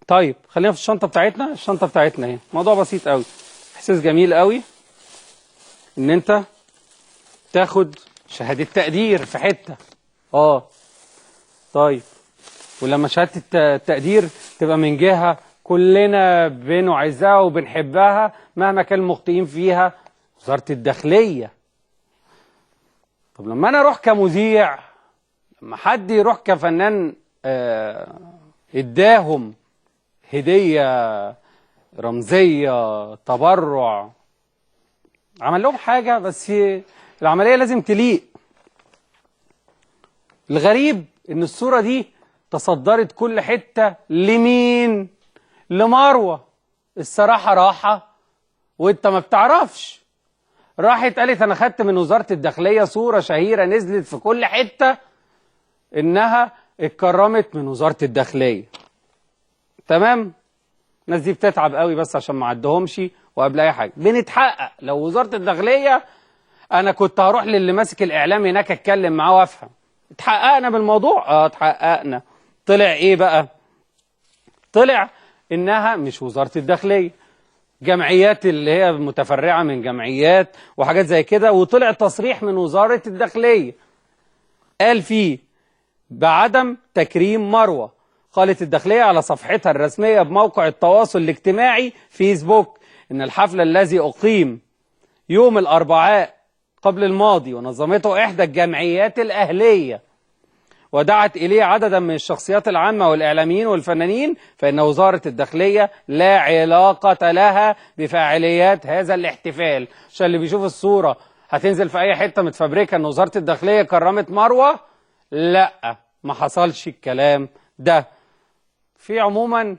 طيب خلينا في الشنطه بتاعتنا. الشنطه بتاعتنا اهي، موضوع بسيط قوي، احساس جميل قوي ان انت تاخد شهاده تقدير في حته. طيب، ولما شهاده التقدير تبقى من جهه كلنا بنعزها وبنحبها مهما كان المخطئين فيها، وزاره الداخليه. طب لما انا اروح كمذيع، لما حد يروح كفنان اداهم هديه رمزيه، تبرع، عمل لهم حاجه، بس العمليه لازم تليق. الغريب ان الصوره دي تصدرت كل حته. لمين؟ لمروه. الصراحه راحه وانت ما بتعرفش. راحت قالت انا خدت من وزاره الداخليه صوره شهيره نزلت في كل حته انها اتكرمت من وزاره الداخليه. تمام؟ الناس دي بتتعب قوي بس عشان ما عدهمش، وقبل اي حاجه بنتحقق. لو وزاره الداخليه انا كنت هروح للي ماسك الاعلام هناك اتكلم معاه وافهم. اتحققنا بالموضوع؟ اتحققنا. طلع ايه بقى؟ طلع انها مش وزاره الداخليه، جمعيات اللي هي متفرعه من جمعيات وحاجات زي كده. وطلع تصريح من وزاره الداخليه قال فيه بعدم تكريم مروه. قالت الداخليه على صفحتها الرسميه بموقع التواصل الاجتماعي فيسبوك ان الحفل الذي اقيم يوم الاربعاء قبل الماضي ونظمته احدى الجمعيات الاهليه ودعت إليه عددا من الشخصيات العامة والإعلاميين والفنانين، فإن وزارة الداخلية لا علاقة لها بفعاليات هذا الاحتفال. عشان اللي بيشوف الصورة هتنزل في أي حتة متفبركة إن وزارة الداخلية كرمت مروة، لا، ما حصلش الكلام ده. في عموما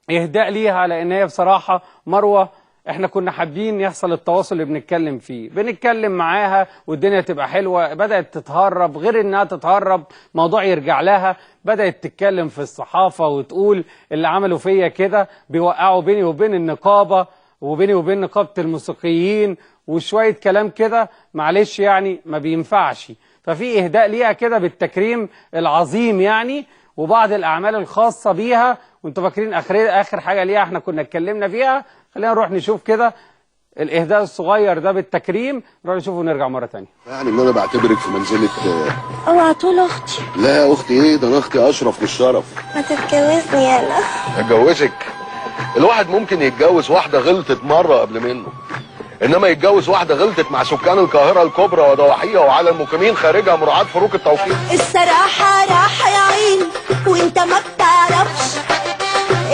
إهداء ليها على إن هي بصراحة مروة احنا كنا حابين يحصل التواصل اللي بنتكلم فيه، بنتكلم معاها والدنيا تبقى حلوة. بدأت تتهرب، غير انها تتهرب موضوع يرجع لها، بدأت تتكلم في الصحافة وتقول اللي عملوا فيا كده بيوقعوا بيني وبين النقابة وبيني وبين نقابة الموسيقيين وشوية كلام كده، معلش يعني ما بينفعش. ففي إهداء ليها كده بالتكريم العظيم يعني، وبعض الأعمال الخاصة بيها. وانتوا فاكرين آخر حاجة ليها احنا كنا اتكلمنا فيها؟ خلينا نروح نشوف كده الإهداء الصغير ده بالتكريم، نروح نشوفه ونرجع مرة تانية. يعني ان انا بعتبرك في منزلة اوعى تقول اختي. لا اختي ايه ده، انا اختي اشرف للشرف. ما تتجوزني انا. اتجوزك؟ الواحد ممكن يتجوز واحدة غلطت مرة قبل منه، انما يتجوز واحدة غلطت مع سكان القاهرة الكبرى وضواحيها وعلى المقيمين خارجها مراعاة فروق التوقيت. الصراحة راحة يا عيني وانت ما بتعرفش.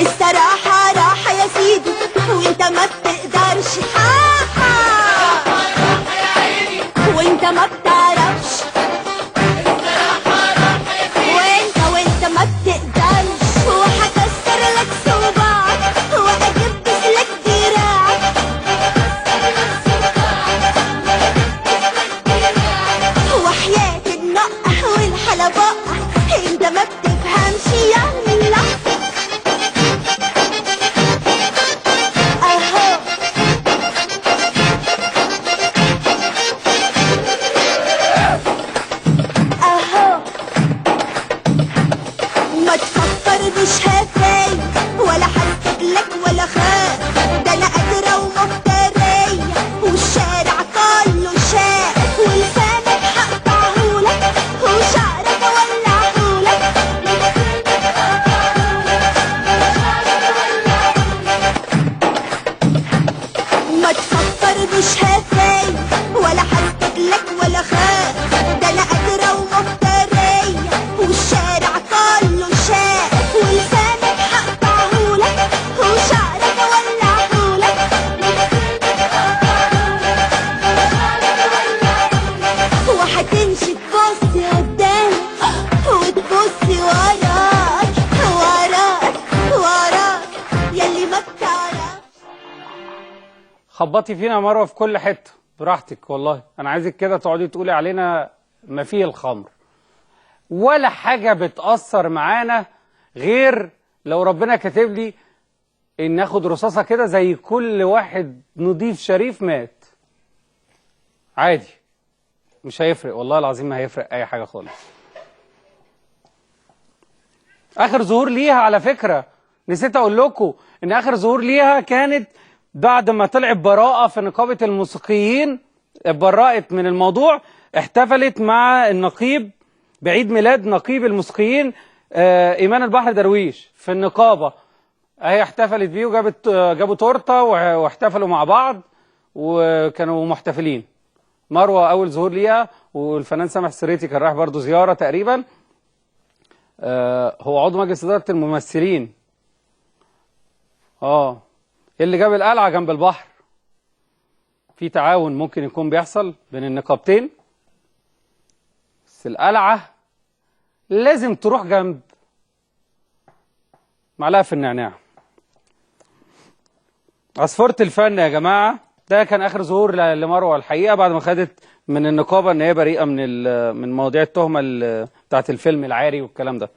الصراحة راحة يا سيدي وانت ما بتقدرش. وانت ما بتعرفش. وانت ما بتقدرش. وهكسر لك صباعك واجبس لك دراعك. وحياة النقة والحلبقة انت ما بتفهمش يعني. لا ما تفكرنيش هفاي ولا حسد لك ولا خاف. ده انا قادرة ومفترية والشارع كله شاف. ولسانك هقطعهولك وشعرك اولعهولك. ما تفكرنيش هفاي ولا حسد لك ولا خاف. ده انا قادرة ومفترية والشارع كله شاف. ولسانك هقطعهولك وشعرك اولعهولك. وهتمشي تبصي قدامك وتبصي وراك وراك وراك ياللي ما بتعرفش. خبطي فينا مروة في كل حتة براحتك، والله أنا عايزك كده تقعدي تقولي علينا ما فيه الخمر، ولا حاجة بتأثر معانا غير لو ربنا كاتب لي إن آخد رصاصة كده زي كل واحد نضيف شريف مات عادي، مش هيفرق، والله العظيم ما هيفرق أي حاجة خالص. آخر ظهور ليها على فكرة نسيت اقول لكم ان اخر ظهور ليها كانت بعد ما طلعت براءة في نقابة الموسيقيين، اتبرأت من الموضوع، احتفلت مع النقيب بعيد ميلاد نقيب الموسيقيين ايمان البحر درويش في النقابة. هي احتفلت بيه جابوا تورته واحتفلوا مع بعض وكانوا محتفلين. مروه اول ظهور ليها، والفنان سامح السريتي كان رايح برضه زياره تقريبا. هو عضو مجلس اداره الممثلين. اللي جاب القلعه جنب البحر. في تعاون ممكن يكون بيحصل بين النقابتين، بس القلعه لازم تروح جنب معلقه في النعناع. عصفورة الفن يا جماعة، ده كان آخر ظهور لمروة الحقيقة بعد ما خدت من النقابة إن هي بريئة من مواضيع التهمة بتاعت الفيلم العاري والكلام ده.